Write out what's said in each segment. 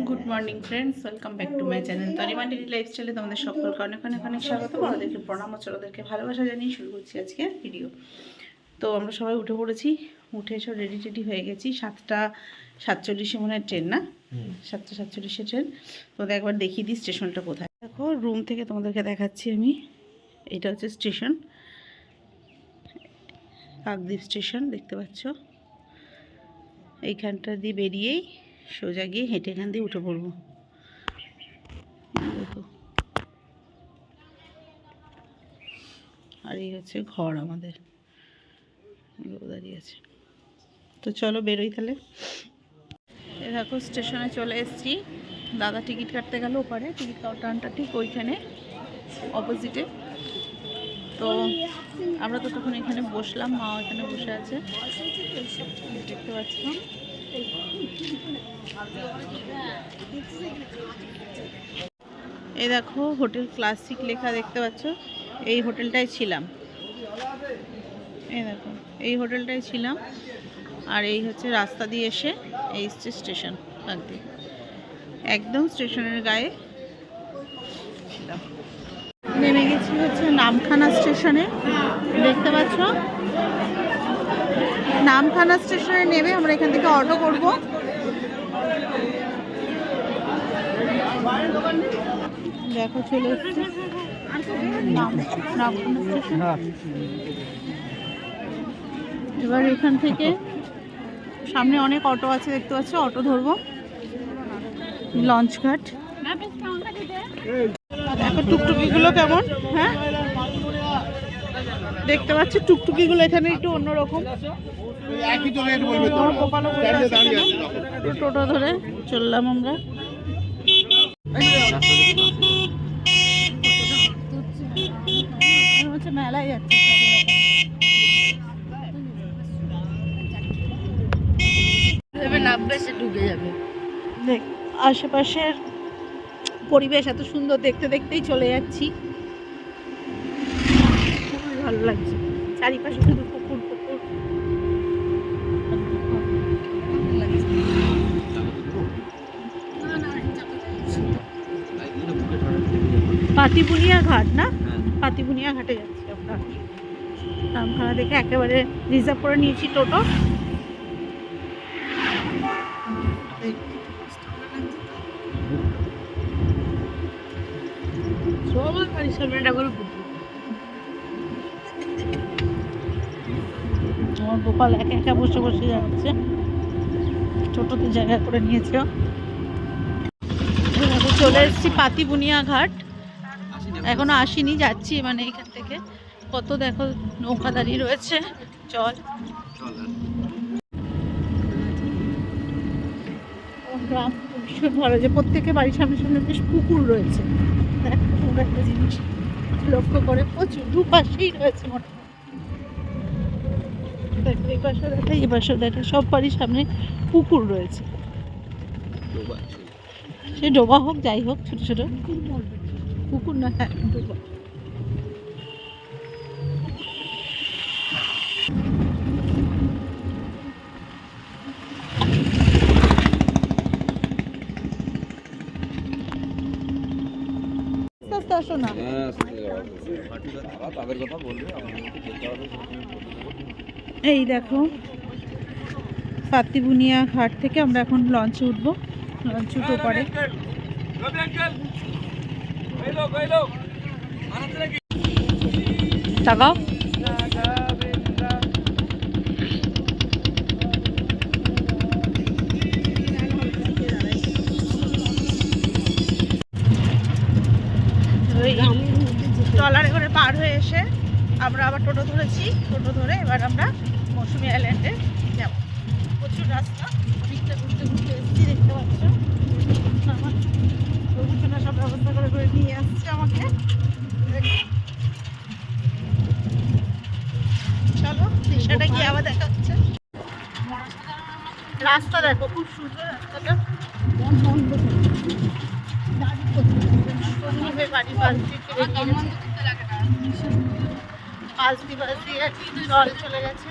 Good morning friends, welcome back to my channel Tarima daily লাইফস্টাইলে তোমাদের সকলকে অনেক অনেক অনেক স্বাগত। বড়দেরকে প্রণাম ও ছোটদেরকে ভালোবাসা জানিয়ে শুরু করছি আজকে ভিডিও। তো আমরা সবাই উঠে পড়েছি, উঠে সব রেডি হয়ে গেছি। 7:47 মনে হয় ট্রেন, না 7:47 ট্রেন। তোমাদের একবার দেখিয়ে দিই স্টেশনটা কোথায়। দেখো, রুম থেকে তোমাদেরকে দেখাচ্ছি আমি। এটা হচ্ছে স্টেশন, কাকদ্বীপ স্টেশন, দেখতে পাচ্ছ। এইখানটা দিয়ে বেরিয়েই সোজা গিয়ে হেঁটে এখান দিয়ে উঠে পড়বো। দেখো, আর এই হচ্ছে ঘর আমাদের, দাঁড়িয়ে আছে। তো চলো বেরোই তাহলে। দেখো, স্টেশনে চলে এসেছি। দাদা টিকিট কাটতে গেল ওপারে, টিকিট কাউন্টারটা ঠিক ওইখানে অপোজিটে। তো আমরা তো তখন এখানে বসলাম, মা এখানে বসে আছে, দেখতে পাচ্ছ। এই দেখো, হোটেল ক্লাসিক লেখা দেখতে পাচ্ছ। এই হোটেলটায় ছিলাম, এই দেখো এই হোটেলটায় ছিলাম। আর এই হচ্ছে রাস্তা দিয়ে এসে এই হচ্ছে স্টেশন, একদম স্টেশনের গায়ে ছিলাম। নেমে গেছি হচ্ছে নামখানা স্টেশনে, দেখতে পাচ্ছ। নামখানা স্টেশনে নেমে আমরা এখান থেকে অটো করব। দেখো চলে এসেছি নামখানা স্টেশন। এবার এখান থেকে সামনে অনেক অটো আছে, দেখতে পাচ্ছ। অটো ধরবো, লঞ্চঘাট। দেখো টুকটুকিগুলো কেমন, হ্যাঁ দেখতে পাচ্ছি টুকটুকিগুলো এখানে একটু অন্যরকম। টোটো ধরে চললাম আমরা। মেলায় যাচ্ছে, ঢুকে যাবে। দেখ, আশেপাশের পরিবেশ এত সুন্দর, দেখতে দেখতেই চলে যাচ্ছি। খুবই ভালো লাগছে, চারিপাশে শুধু পুকুর পুকুর। পাতিবুনিয়া ঘাট, না পাতিবুনিয়া ঘাটে যাচ্ছি আমরা। নামখানা দেখে একেবারে রিজার্ভ করে নিয়েছি টোটো। আমার গোপাল একা একা বসে বসে যাচ্ছে, টোটোতে জায়গা করে নিয়েছে। চলে এসেছি পাতিবুনিয়া ঘাট, এখনো আসিনি, যাচ্ছি মানে এখান থেকে। কত দেখো নৌকা দাঁড়িয়ে রয়েছে, চল। গ্রাম ভীষণ ভালো, যে প্রত্যেকের বাড়ির সামনে সামনে বেশ পুকুর রয়েছে। পুকুর একটা জিনিস লক্ষ্য করে, প্রচুর দুপাশেই রয়েছে মোটামুটি। দেখো এই পাশে দেখা, এই পাশে দেখা, সব বাড়ির সামনে পুকুর রয়েছে। সে ডোবা হোক যাই হোক, ছোট ছোট পুকুর না, হ্যাঁ ডোবা। এই দেখো, পাতিবুনিয়া ঘাট থেকে আমরা এখন লঞ্চে উঠবো। লঞ্চ উঠে পরে টাকা ট্রলারে করে পার হয়ে এসে আমরা আবার টোটো ধরেছি। টোটো ধরে এবার আমরা মৌসুমী আইল্যান্ডে যাব। প্রচুর রাস্তা, অনেকটা ঘুরতে ঘুরতে এসেছি, দেখতে পাচ্ছ। আমার প্রভুজনা সব ব্যবস্থা করে করে নিয়ে আসছে আমাকে। চলো দিশাটা গিয়ে আবার দেখা হচ্ছে। রাস্তা দেখো, খুব সুন্দর রাস্তাটা। বাড়ি পাশ দিয়ে জল চলে গেছে।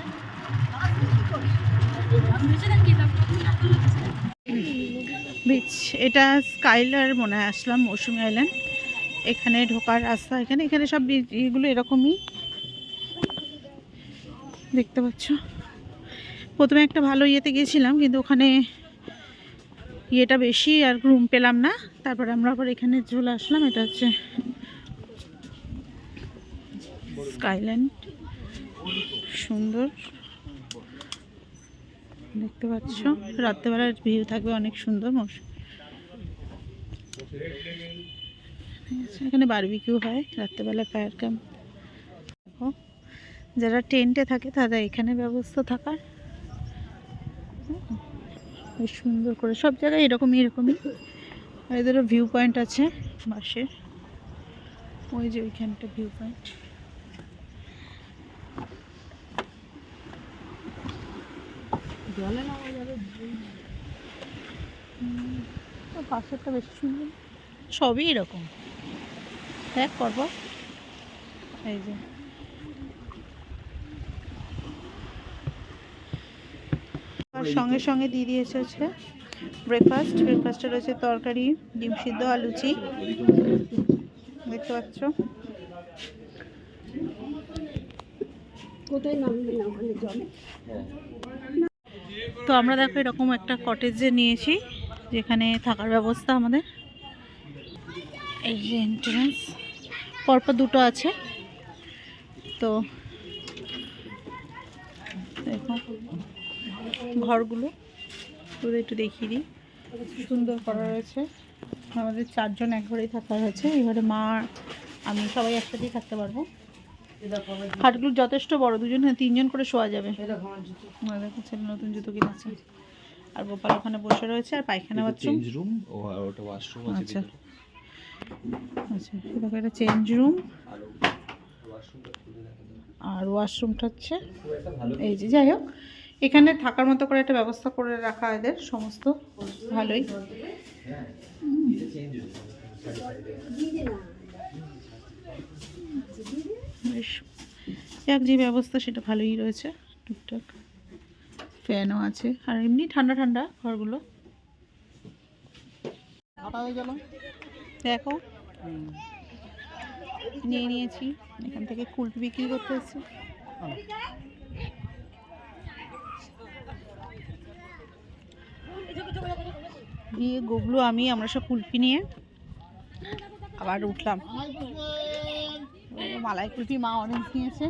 বিচ, এটা স্কাইলার মনে হয় আসলাম, মৌসুমী আইল্যান্ড। এখানে ঢোকার রাস্তা, এখানে এখানে সব এগুলো এরকমই দেখতে পাচ্ছ। প্রথমে একটা ভালো ইয়েতে গিয়েছিলাম, কিন্তু ওখানে ইয়েটা বেশি আর রুম পেলাম না। তারপরে আমরা আবার এখানে চলে আসলাম। এটা হচ্ছে স্কাইল্যান্ড, সুন্দর দেখতে পাচ্ছ। রাত্রেবেলার ভিউ থাকবে অনেক সুন্দর। এখানে বারবিকিউ হয় রাত্রেবেলা, ফায়ার ক্যাম্প। দেখো, যারা টেন্টে থাকে তারা এখানে ব্যবস্থা থাকার, বেশ সুন্দর করে সব জায়গায় এরকমই এরকমই। আর এদেরও ভিউ পয়েন্ট আছে বাসের, ওই যে ওইখানটা ভিউ পয়েন্ট। জলে নামা যাবে, পাশেরটা বেশি সুন্দর। সবই এরকম দেখ করব। এই যে সঙ্গে সঙ্গে দিয়ে দিয়েছে হচ্ছে ব্রেকফাস্ট। ব্রেকফাস্টে রয়েছে তরকারি, ডিম সিদ্ধ আর লুচি, দেখতে পাচ্ছ। তো আমরা দেখো এরকম একটা কটেজে নিয়েছি, যেখানে থাকার ব্যবস্থা আমাদের। এই যে এন্ট্রান্স, পরপর দুটো আছে। তো দেখো ঘরগুলো তোদের একটু দেখিয়ে দিই, সুন্দর করা রয়েছে। আমাদের 4 জন এক ঘরেই থাকা হয়েছে। এই ঘরে মা, আমি সবাই একসাথেই থাকতে পারবো। খাটগুলো যথেষ্ট বড়, 2 জন 3 জন করে শোয়া যাবে। দেখো ছেলে নতুন জুতো কিনেছে। আর গোপাল ওখানে বসে রয়েছে। আর পায়খানা বাথরুম, আচ্ছা আচ্ছা, দেখো এটা চেঞ্জ রুম। আর ওয়াশরুমটা হচ্ছে এই যে। যাই হোক, এখানে থাকার মতো করে একটা ব্যবস্থা করে রাখা এদের সমস্ত, ভালোই। বেশ, যাক, যে ব্যবস্থা সেটা ভালোই রয়েছে, টুকটাক ফ্যানও আছে। আর এমনি ঠান্ডা ঠান্ডা ঘরগুলো। দেখো নিয়ে নিয়েছি, এখান থেকে কুলপি বিক্রি করতে এসেছি। দিয়ে গোবলু আমি আমরা সব কুলপি নিয়ে আবার উঠলাম। মালাই কুলপি মা অরেঞ্জ নিয়েছে,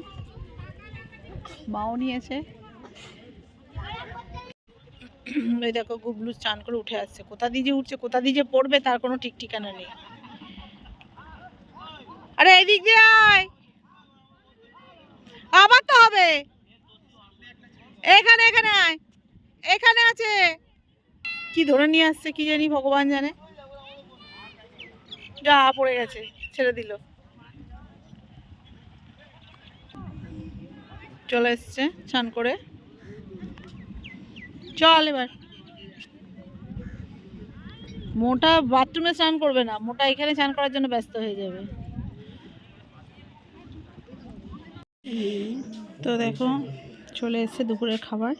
মাও নিয়েছে। ওই দেখো গুবলু চান করে উঠে আসছে। কোথা দিয়ে যে উঠছে, কোথা দিয়ে যে পড়বে তার কোনো ঠিক ঠিকানা নেই। আরে এদিক দিয়ে আয়, আবার তো হবে। এখানে এখানে আয়, এখানে আছে। কি ধরে নিয়ে আসছে কি জানি, ভগবান জানে। যা পড়ে গেছে, ছেড়ে দিল। চলে এসছে চান করে। চল এবার। মোটা বাথরুমে স্নান করবে না, মোটা এখানে স্নান করার জন্য ব্যস্ত হয়ে যাবে। তো দেখো চলে এসছে দুপুরের খাবার।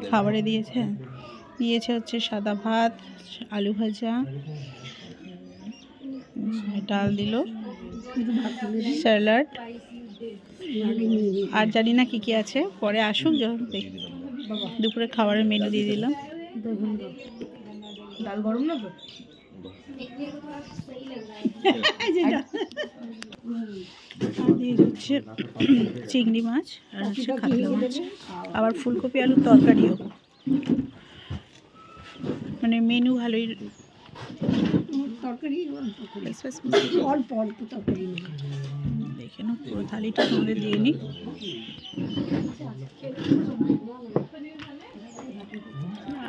খাবারে দিয়েছে হচ্ছে সাদা ভাত, আলু ভাজা, ডাল দিল, স্যালাড, আর জানি না কি কি আছে, পরে আসুক যখন দেখি। দুপুরে খাবারের মেনু দিয়ে দিলাম। ডাল গরম না তো, দিয়ে হচ্ছে চিংড়ি মাছ আর হচ্ছে কাতলা মাছ, আবার ফুলকপি আলুর তরকারিও। মানে মেনু ভালোই। তরকারি অল্প অল্প তরকারি দেখে না, পুরো থালিটা তোমাদের দিয়ে নিই।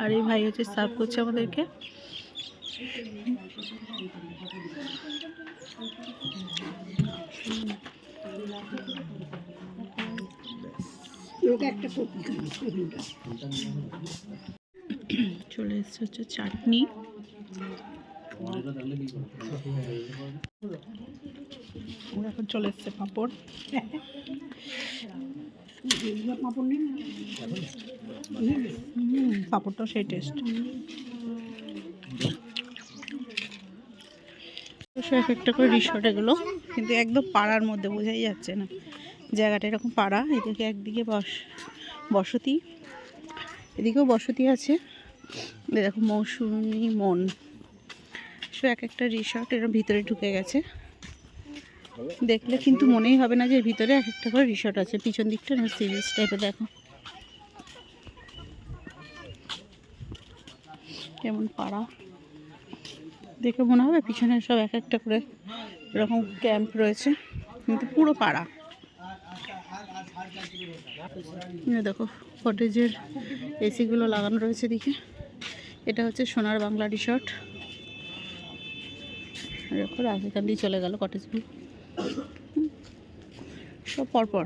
আর এই ভাই হচ্ছে সার্ভ করছে আমাদেরকে। চলে এসছে হচ্ছে চাটনি, এখন চলে এসছে পাঁপড়। পাঁপড়টাও সেই টেস্ট। সে এক একটা করে রিসর্ট এগুলো, কিন্তু একদম পাড়ার মধ্যে, বোঝাই যাচ্ছে না জায়গাটা এরকম পাড়া। এদিকে একদিকে বসতি, এদিকেও বসতি আছে। দেখো মৌসুমি মন, সে এক একটা রিসর্ট এর ভিতরে ঢুকে গেছে। দেখলে কিন্তু মনেই হবে না যে ভিতরে এক একটা করে রিসর্ট আছে। পিছন দিকটা না সি বিচ টাইপের, দেখো কেমন পাড়া, দেখে মনে হবে পিছনে সব এক একটা করে এরকম ক্যাম্প রয়েছে, কিন্তু পুরো পাড়া। দেখো কটেজের এসিগুলো লাগানো রয়েছে দিকে। এটা হচ্ছে সোনার বাংলা রিসর্ট। দেখো এখান দিয়ে চলে গেল কটেজগুলো সব পরপর।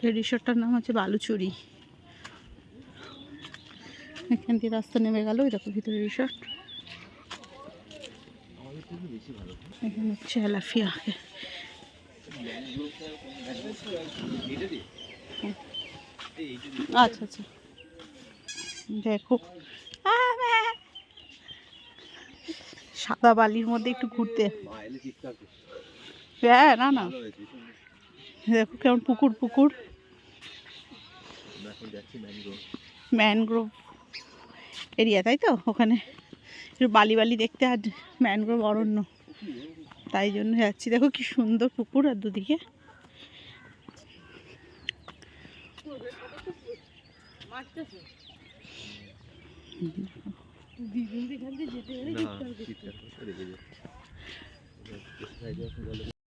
এই রিসর্টটার নাম হচ্ছে বালুচুরি। এখান দিয়ে রাস্তা নেমে গেল, দেখো ভিতরে রিসর্ট। এখানে হচ্ছে এলাফিয়া। আচ্ছা আচ্ছা, দেখো সাদা বালির মধ্যে একটু ঘুরতে। হ্যাঁ না না, দেখো কেমন পুকুর পুকুর, ম্যানগ্রোভ এরিয়া, তাই তো? ওখানে একটু বালি বালি দেখতে, আর ম্যানগ্রোভ অরণ্য, তাই জন্য যাচ্ছি। দেখো কি সুন্দর পুকুর, আর দুদিকে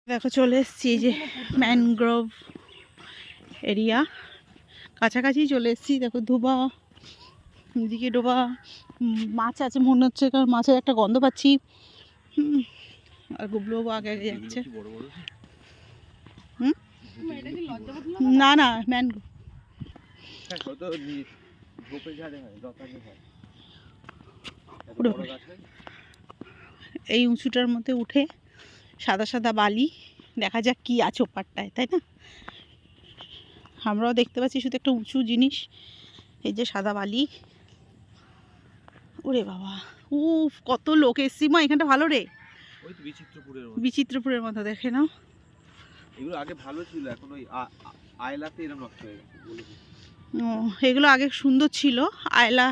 দেখো চলে এসছি এই যে ম্যানগ্রোভ এরিয়া, কাছাকাছি চলে এসছি। দেখো ধোবা, দিকে ডোবা, মাছ আছে মনে হচ্ছে, কারণ মাছের একটা গন্ধ পাচ্ছি। আর গুবলু আগে আগে যাচ্ছে। না না, ম্যানগ্রোভ এই উঁচুটার মধ্যে উঠে সাদা সাদা বালি, দেখা যাক কি আছে ওপারটায়, তাই না? আমরাও দেখতে পাচ্ছি শুধু একটা উঁচু জিনিস, এই যে সাদা বালি। ওরে বাবা, উফ কত লোক এসছি মা, এখানটা ভালো রে। ওই তো বিচিত্রপুরের মতো, দেখে নাও। এগুলো আগে ভালো ছিল, এখন ওই আয়লাতে এরকম নষ্ট হয়ে গেছে। ও, এগুলো আগে সুন্দর ছিল, আয়লা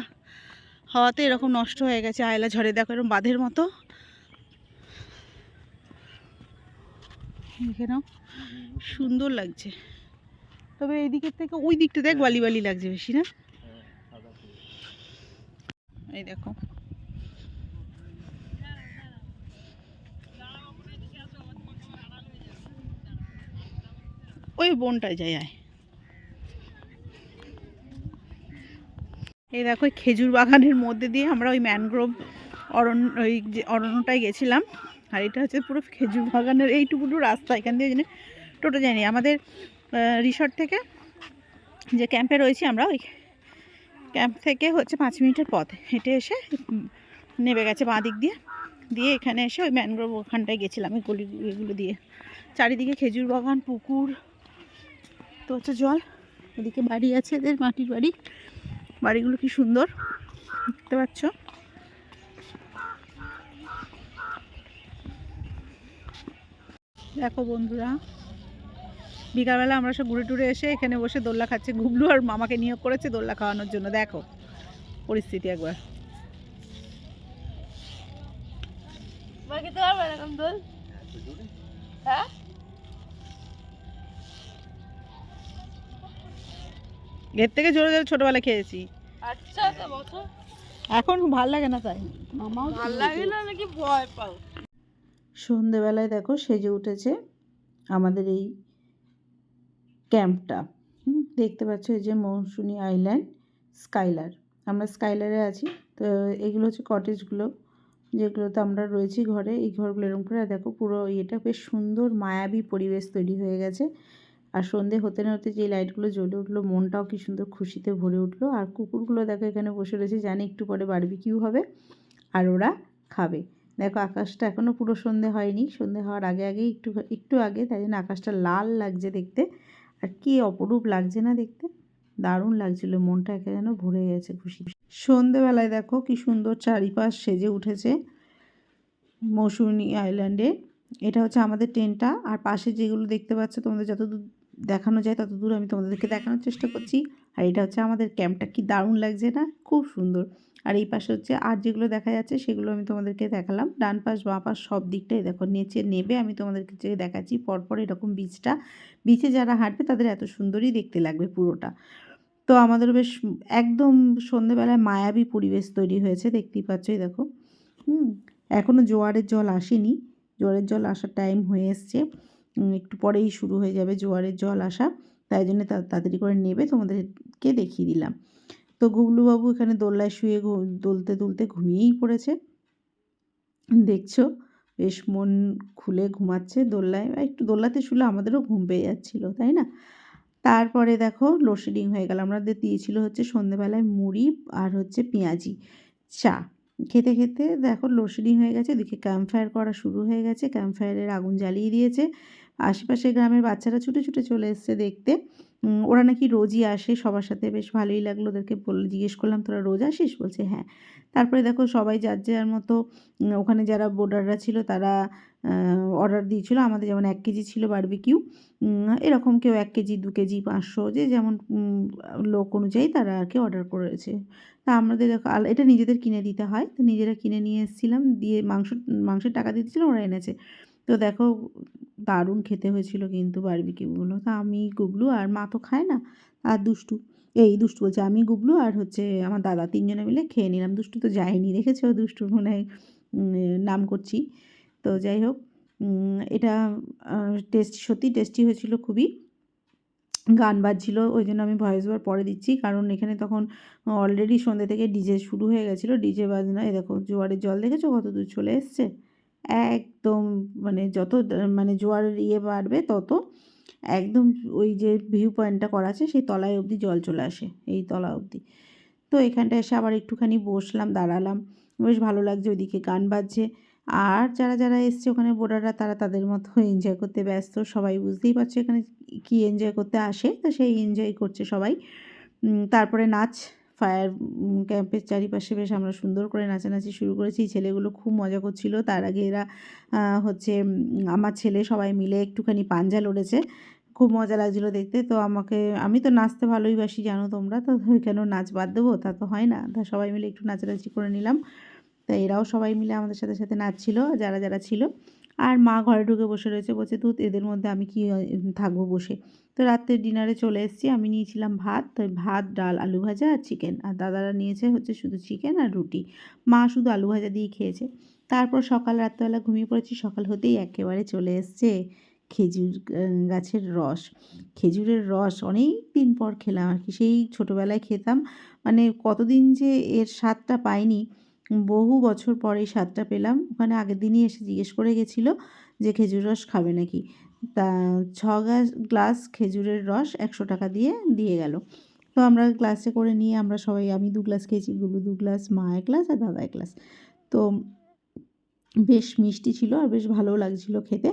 হওয়াতে এরকম নষ্ট হয়ে গেছে। আয়লা ঝড়ে দেখো এরকম বাঁধের মতো, দেখে নাও সুন্দর লাগছে। তবে এই দিকের থেকে ওই দিকটা দেখ বালি বালি লাগছে বেশি, না? এই দেখো ওই বনটায় যাই আয়। এই দেখো খেজুর বাগানের মধ্যে দিয়ে আমরা ওই ম্যানগ্রোভ অরণ্য, ওই যে অরণ্যটায় গেছিলাম। আর এটা হচ্ছে পুরো খেজুর বাগানের এইটুকু রাস্তা, এখান দিয়ে জন্য টোটো যায়নি। আমাদের রিসর্ট থেকে যে ক্যাম্পে রয়েছি আমরা, ওই ক্যাম্প থেকে হচ্ছে 5 মিনিটের পথ হেঁটে এসে নেমে গেছে বাঁ দিক দিয়ে, দিয়ে এখানে এসে ওই ম্যানগ্রোভ ওখানটায় গেছিলাম। এই গলি এগুলো দিয়ে চারিদিকে খেজুর বাগান, পুকুর, তো হচ্ছে জল। এদিকে বাড়ি আছে, এদের মাটির বাড়ি, বাড়িগুলো কি সুন্দর দেখতে পাচ্ছ। দেখো বন্ধুরা, বিকালবেলা আমরা সব ঘুরে টুরে এসে এখানে বসে দোল্লা খাচ্ছে। গুবলু আর মামাকে নিয়োগ করেছে দোল্লা খাওয়ানোর জন্য। দেখো পরিস্থিতি একবার। ঘের থেকে জোরে জোরে ছোটবেলা খেয়েছি। আচ্ছা, এখন ভাল লাগে না, তাই মামাও ভাল লাগে না নাকি ভয় পাও। সন্ধেবেলায় দেখো সেজে উঠেছে আমাদের এই ক্যাম্পটা। দেখতে পাচ্ছ এই যে মৌসুনি আইল্যান্ড স্কাইলার, আমরা স্কাইলারে আছি। তো এগুলো হচ্ছে কটেজগুলো যেগুলোতে আমরা রয়েছি ঘরে। এই ঘরগুলো এরকম করে দেখো পুরো এটা বেশ সুন্দর মায়াবী পরিবেশ তৈরি হয়ে গেছে। আর সন্ধে হতে না হতে যে লাইটগুলো জ্বলে উঠলো, মনটাও কি সুন্দর খুশিতে ভরে উঠলো। আর কুকুরগুলো দেখো এখানে বসে রয়েছে, জানি একটু পরে বারবিকিউ হবে আর ওরা খাবে। দেখো আকাশটা এখনও পুরো সন্ধে হয়নি, সন্ধে হওয়ার আগে আগে একটু আগে, তাই জন্য আকাশটা লাল লাগছে দেখতে। আর কি অপরূপ লাগছে না দেখতে। দারুণ লাগছিল, মনটা একে যেন ভরে গেছে খুশি। সন্ধেবেলায় দেখো কি সুন্দর চারিপাশ সেজে উঠেছে মৌসুমী আইল্যান্ডে। এটা হচ্ছে আমাদের টেন্টটা, আর পাশে যেগুলো দেখতে পাচ্ছ তোমাদের যতদূর দেখানো যায় ততদূর আমি তোমাদেরকে দেখানোর চেষ্টা করছি। আর এটা হচ্ছে আমাদের ক্যাম্পটা, কি দারুণ লাগছে না, খুব সুন্দর। আর এই পাশে হচ্ছে আর যেগুলো দেখা যাচ্ছে সেগুলো আমি তোমাদেরকে দেখালাম, ডান পাশ বাঁ পাশ সব দিকটাই দেখো নেচে নেবে আমি তোমাদেরকে যে দেখাচ্ছি পরপর এরকম বিচটা। বিচে যারা হাঁটবে তাদের এত সুন্দরই দেখতে লাগবে পুরোটা। তো আমাদের বেশ একদম সন্ধেবেলায় মায়াবী পরিবেশ তৈরি হয়েছে, দেখতেই পাচ্ছই দেখো। এখনও জোয়ারের জল আসেনি, জোয়ারের জল আসার টাইম হয়ে এসছে, একটু পরেই শুরু হয়ে যাবে জোয়ারের জল আসা, তাই জন্য তাড়াতাড়ি করে নেবে তোমাদেরকে দেখিয়ে দিলাম। তো গুবলুবাবু এখানে দোলনায় শুয়ে দুলতে দুলতে ঘুমিয়েই পড়েছে, দেখছো বেশ মন খুলে ঘুমাচ্ছে দোলনায়। একটু দোলনাতে শুলে আমাদেরও ঘুম পেয়ে যাচ্ছিলো, তাই না। তারপরে দেখো লোডশেডিং হয়ে গেল, আমাদের দিয়েছিল হচ্ছে সন্ধেবেলায় মুড়ি আর হচ্ছে পেঁয়াজি চা। খেতে খেতে দেখো লোডশেডিং হয়ে গেছে, এদিকে ক্যাম্প ফায়ার করা শুরু হয়ে গেছে, ক্যাম্প ফায়ারের আগুন জ্বালিয়ে দিয়েছে। আশেপাশে গ্রামের বাচ্চারা ছুটে ছুটে চলে এসছে দেখতে। ওরা নাকি রোজই আসে, সবার সাথে বেশ ভালোই লাগলো ওদেরকে, জিজ্ঞেস করলাম তোরা রোজ আসিস, বলছে হ্যাঁ। তারপরে দেখো সবাই যার যার মতো, ওখানে যারা বোর্ডাররা ছিল তারা অর্ডার দিয়েছিল, আমাদের যেমন 1 কেজি ছিল বারবিকিউ, এরকম কেউ 1 কেজি 2 কেজি 500 যে যেমন লোক অনুযায়ী তারা আর কি অর্ডার করেছে। তা আমাদের এটা নিজেদের কিনে দিতে হয়, তো নিজেরা কিনে নিয়ে এসেছিলাম, দিয়ে মাংসের টাকা দিয়েছিলাম, ওরা এনেছে। তো দেখো দারুণ খেতে হয়েছিল কিন্তু বারবিকিউগুলো। তা আমি গুবলু আর মা তো খায় না, আর দুষ্টু, দুষ্টু বলছে, আমি গুবলু আর হচ্ছে আমার দাদা 3 জনে মিলে খেয়ে নিলাম। দুষ্টু তো যায়নি, দেখেছো দুষ্টুর মনে হয় নাম করছি। তো যাই হোক, এটা সত্যি টেস্টি হয়েছিল খুবই। গান বাজছিল, ওই জন্য আমি ভয়েস ওভার পরে দিচ্ছি, কারণ এখানে তখন অলরেডি সন্ধ্যে থেকে ডিজে শুরু হয়ে গেছিলো, ডিজে বাজনা। এই দেখো জোয়ারের জল দেখেছো কত দূর চলে এসছে, একদম মানে যত মানে জোয়ারের বাড়বে তত একদম ওই যে ভিউ পয়েন্টটা করা আছে সেই তলায় অবধি জল চলে আসে, এই তলা অবধি। তো এখানটা এসে আবার একটুখানি বসলাম, দাঁড়ালাম, বেশ ভালো লাগছে, ওইদিকে গান বাজছে। আর যারা যারা এসছে ওখানে বোর্ডাররা তারা তাদের মতো এনজয় করতে ব্যস্ত, সবাই বুঝতেই পারছে এখানে কি এনজয় করতে আসে, তো সেই এনজয় করছে সবাই। তারপরে নাচ, ফায়ার ক্যাম্পের চারিপাশে বেশ আমরা সুন্দর করে নাচানাচি শুরু করেছি, ছেলেগুলো খুব মজা করছিল। তার আগে এরা হচ্ছে আমার ছেলে সবাই মিলে একটুখানি পাঞ্জা লড়েছে, খুব মজা লাগছিলো দেখতে। তো আমি তো নাচতে ভালোই বাসি জানো তোমরা, তো কেন নাচ বাদ দেবো, তা তো হয় না, তা সবাই মিলে একটু নাচানাচি করে নিলাম। তা এরাও সবাই মিলে আমাদের সাথে সাথে নাচছিল যারা যারা ছিল। আর মা ঘরে ঢুকে বসে রয়েছে, বলছে তুই এদের মধ্যে আমি কি থাকবো বসে। তো রাত্রের ডিনারে চলে এসেছি, আমি নিয়েছিলাম ভাত, তো ভাত ডাল আলু ভাজা আর চিকেন, আর দাদারা নিয়েছে হচ্ছে শুধু চিকেন আর রুটি, মা শুধু আলু ভাজা দিয়েই খেয়েছে। তারপর রাত্রেবেলা ঘুমিয়ে পড়েছি, সকাল হতেই একেবারে চলে এসছে খেজুর গাছের রস। খেজুরের রস অনেক দিন পর খেলাম আর কি, সেই ছোটোবেলায় খেতাম, মানে কতদিন যে এর স্বাদটা পাইনি, বহু বছর পরে এই স্বাদটা পেলাম। ওখানে আগের দিনই এসে জিজ্ঞেস করে গেছিলো যে খেজুর রস খাবে নাকি, তা 6 গ্লাস খেজুরের রস 100 টাকা দিয়ে গেল। তো আমরা গ্লাসে করে নিয়ে আমরা সবাই, আমি 2 গ্লাস খেয়েছি, গুবলু 2 গ্লাস, মা 1 গ্লাস আর দাদা 1 গ্লাস। তো বেশ মিষ্টি ছিল আর বেশ ভালোও লাগছিলো খেতে।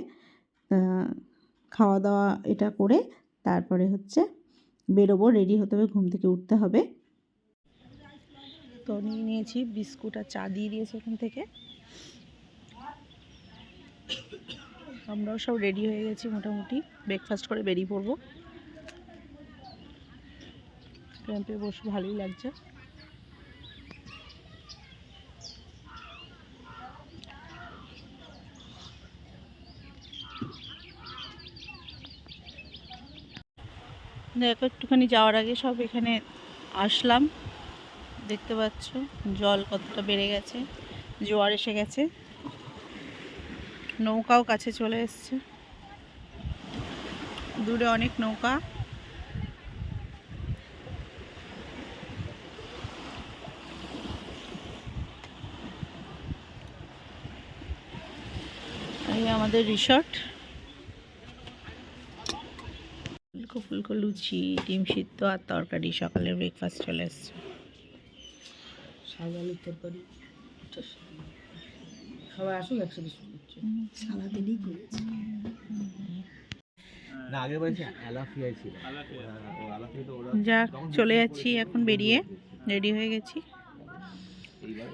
খাওয়া দাওয়া এটা করে তারপরে হচ্ছে বেরোবো, রেডি হতে হবে, ঘুম থেকে উঠতে হবে। তো নিয়ে নিয়েছি বিস্কুট আর চা দিয়ে দিয়েছে এখান থেকে, আমরাও সব রেডি হয়ে গেছি, মোটামুটি ব্রেকফাস্ট করে বেরিয়ে পড়বো। ক্যাম্পে বসে ভালোই লাগছে। দেখো একটুখানি যাওয়ার আগে সব এখানে আসলাম, দেখতে পাচ্ছ জল কতটা বেড়ে গেছে, জোয়ার এসে গেছে, নৌকাও কাছে চলে এসছে, দূরে অনেক নৌকা। এই আমাদের রিসর্ট, ফুলকো ফুলকো লুচি, ডিম সিদ্ধ আর তরকারি, সকালের ব্রেকফাস্ট চলে এসছে। তরকারি সবাই আসুক একসাথে শুরু করছে, সারাদিনই করেছে। না আগে বলছে অ্যালাফিয়াই ছিল। ও অ্যালাফিয়া তো ওরা যাক, চলে যাচ্ছি এখন বেরিয়ে, রেডি হয়ে গেছি। এইবার